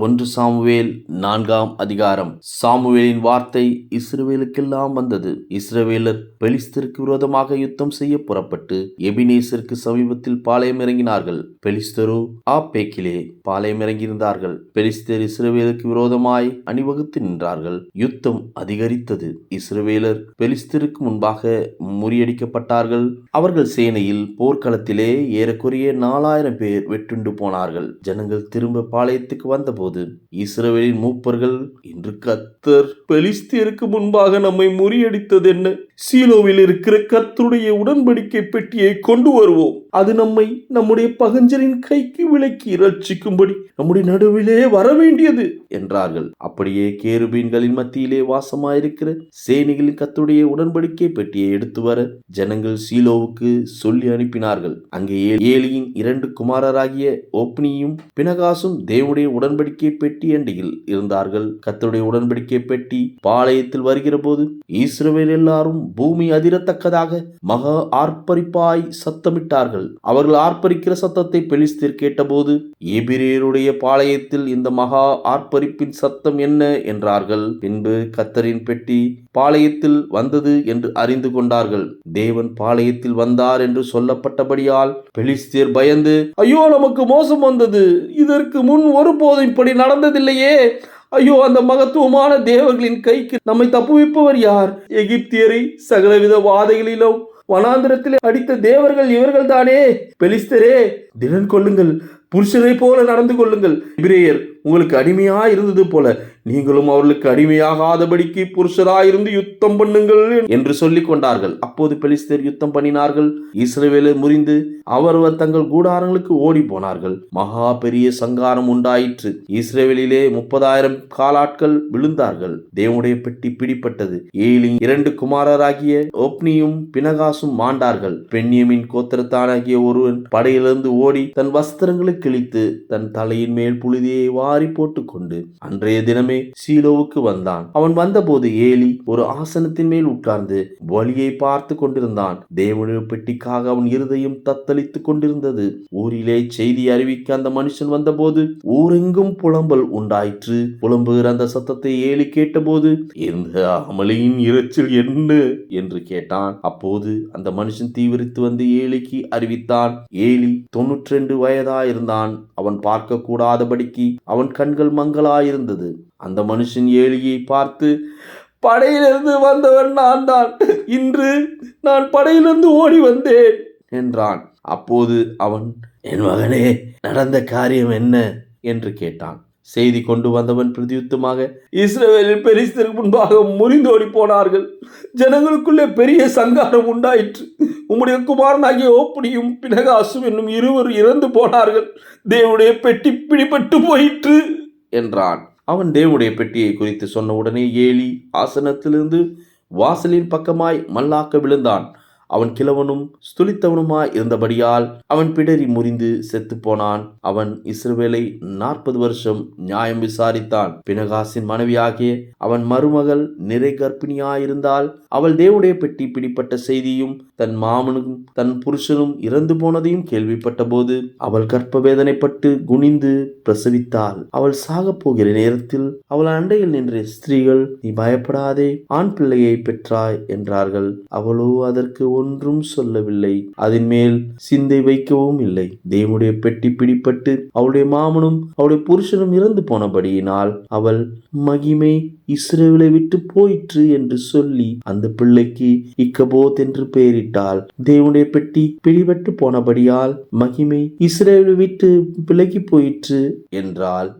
1 Samuel 4ஆம் அதிகாரம். சாமுவேலின் வார்த்தை இஸ்ரவேலுக்கெல்லாம் வந்தது. இஸ்ரவேலர் பெலிஸ்தருக்கு விரோதமாக யுத்தம் செய்ய புறப்பட்டு எபினேசருக்கு சமீபத்தில் பாளையம் இறங்கினார்கள். பெலிஸ்தரோ ஆப்பேக்கிலே பாளையம் இறங்கியிருந்தார்கள். பெலிஸ்தர் இஸ்ரவேலுக்கு விரோதமாய் அணிவகுத்து நின்றார்கள். யுத்தம் அதிகரித்தது. இஸ்ரவேலர் பெலிஸ்தருக்கு முன்பாக முறியடிக்கப்பட்டார்கள். அவர்கள் சேனையில் போர்க்களத்திலே ஏறக்குறைய 4000 பேர் வெட்டுண்டு போனார்கள். ஜனங்கள் திரும்ப பாளையத்துக்கு வந்தபோது இஸ்ரவேலின் மூப்பர்கள், இன்று கர்த்தர் பெலிஸ்தியருக்கு முன்பாக நம்மை முறியடித்தது என்ன? சீலோவில் இருக்கிற கர்த்தருடைய உடன்படிக்கை பெட்டியை கொண்டு வருவோம். அது நம்மை நம்முடைய பகஞ்சரின் கைக்கு விலக்கி ரட்சிக்கும்படி நம்முடைய நடுவிலே வர வேண்டியது என்றார்கள். அப்படியே கேருபீன்களின் மத்தியிலே வாசமாயிருக்கிற சேனைகளின் கர்த்தருடைய உடன்படிக்கை பெட்டியை எடுத்து வர ஜனங்கள் சீலோவுக்கு சொல்லி அனுப்பினார்கள். அங்கே ஏலியின் 2 குமாரராகிய ஒப்னியும் பினகாசும் தேவனுடைய உடன்படிக்கை பெட்டி அண்டையில் இருந்தார்கள். கர்த்தருடைய உடன்படிக்கை பெட்டி பாளையத்தில் வருகிற போது இஸ்ரவேல் எல்லாரும் பூமி அதிரத்தக்கதாக மகா ஆர்ப்பரிப்பாய் சத்தமிட்டார்கள். அவர்கள் ஆர்ப்பரிக்கிற சத்தத்தை பெலிஸ்தர் கேட்டபோது, எபிரேயருடைய பாளையத்தில் இந்த மகா ஆர்ப்பரிப்பின் சத்தம் என்ன என்றார்கள். பின்பு கர்த்தரின் பெட்டி பாளையத்தில் வந்தது என்று அறிந்து கொண்டார்கள். தேவன் பாளையத்தில் வந்தார் என்று சொல்லப்பட்டபடியால் பெலிஸ்தியர் பயந்து, ஐயோ, நமக்கு மோசம் வந்தது, இதற்கு முன் ஒருபோதும் இப்படி நடந்ததில்லையே, ஐயோ, அந்த மகத்துவமான தேவர்களின் கைக்கு நம்மை தப்புவிப்பவர் யார்? எகிப்தியரை சகலவித வாதைகளிலும் வனாந்திரத்திலே அடித்த தேவர்கள் இவர்கள் தானே. பெலிஸ்தரே, திடன் கொள்ளுங்கள், புருஷரை போல நடந்து கொள்ளுங்கள். எபிரேயர் உங்களுக்கு அடிமையா இருந்தது போல நீங்களும் அவர்களுக்கு அடிமையாகாதபடிக்கு புருஷராயிருந்து யுத்தம் பண்ணுங்கள் என்று சொல்லிக் கொண்டார்கள். அப்போது பெலிஸ்தர் யுத்தம் பண்ணினார்கள். இஸ்ரவேலர் முறிந்து அவரவர் தங்கள் கூடாரங்களுக்கு ஓடி போனார்கள். மகா பெரிய சங்காரம் உண்டாயிற்று. இஸ்ரவேலிலே 30,000 காலாட்கள் விழுந்தார்கள். தேவனுடைய பெட்டி பிடிப்பட்டது. ஏலின் 2 குமாரராகிய ஒப்னியும் பினகாசும் மாண்டார்கள். பென்யமின் கோத்திரத்தானாகிய ஒருவன் படையிலிருந்து ஓடி தன் வஸ்திரங்களை கிழித்து தன் தலையின் மேல் புழுதியை வாரி போட்டுக் கொண்டு அன்றைய தினமே சீலோவுக்கு வந்தான். அவன் வந்தபோது ஏலி ஒரு ஆசனத்தின் மேல் உட்கார்ந்து வழியை பார்த்து கொண்டிருந்தான். தேவனுடைய பெட்டிக்காக அவன் இருதயம் தத்தளித்துக் கொண்டிருந்தது. ஊரிலே செய்தி அறிவிக்க அந்த மனுஷன் வந்தபோது ஊரெங்கும் புலம்பல் உண்டாயிற்று. புலம்புகிற அந்த சத்தத்தை ஏலி கேட்டபோது, இந்த அமளியின் இரைச்சல் என்ன என்று கேட்டான். அப்போது அந்த மனுஷன் தீவிரித்து வந்து ஏலிக்கு அறிவித்தான். ஏலி 92 வயதாயிருந்தான். அவன் பார்க்க கூடாதபடிக்கு அவன் கண்கள் மங்களாயிருந்தது. அந்த மனுஷன் ஏலியை பார்த்து, படையிலிருந்து வந்தவன் நான் தான், இன்று நான் படையிலிருந்து ஓடி வந்தேன் என்றான். அப்போது அவன், என் மகனே, நடந்த காரியம் என்ன என்று கேட்டான். செய்தி கொண்டு வந்தவன் பிரதியுத்தமாக, இஸ்ரவேலில் பெலிஸ்தருக்கு முன்பாக முறிந்தோடி போனார்கள். ஜனங்களுக்குள்ளே பெரிய சங்காரம் உண்டாயிற்று. உம்முடைய குமாரனாகிய ஓப்னியும் பினகாசும் என்னும் 2 இறந்து போனார்கள். தேவனுடைய பெட்டி பிடிபட்டு போயிற்று என்றான். அவன் தேவனுடைய பெட்டியை குறித்து சொன்ன உடனே ஏலி ஆசனத்திலிருந்து வாசலின் பக்கமாய் மல்லாக்க விழுந்தான். அவன் கிழவனும் ஸ்துலித்தவனுமாய் இருந்தபடியால் அவன் பிடரி முறிந்து செத்து போனான். அவன் இஸ்ரவேலை 40 வருஷம் நியாயம் விசாரித்தான். பினகாசின் மனைவியாகிய அவன் மருமகள் நிறை கர்ப்பிணியாயிருந்தால் அவள் தேவனுடைய பெட்டி பிடிப்பட்ட செய்தியும் தன் மாமனும் தன் புருஷனும் இறந்து போனதையும் கேள்விப்பட்ட போது அவள் கர்ப்பவேதனைப்பட்டு குனிந்து பிரசவித்தாள். அவள் சாக போகிற நேரத்தில் அவள் அண்டையில் நின்ற ஸ்திரீகள், நீ பயப்படாதே, ஆண் பிள்ளையை பெற்றாய் என்றார்கள். அவளோ அதற்கு ஒன்றும் சொல்லவில்லை, அதன் மேல் சிந்தை வைக்கவும் இல்லை. தேவனுடைய பெட்டி பிடிப்பட்டு அவளுடைய மாமனும் அவளுடைய புருஷனும் இறந்து போனபடியினால் அவள் மகிமை இஸ்ரவேலை விட்டு போயிற்று என்று சொல்லி அந்த பிள்ளைக்கு இக்கபோத் என்று பெயரிட்டாள். தேவனுடைய பெட்டி பிடிபட்டு போனபடியால் மகிமை இஸ்ரவேலை விட்டு விலகி போயிற்று என்றாள்.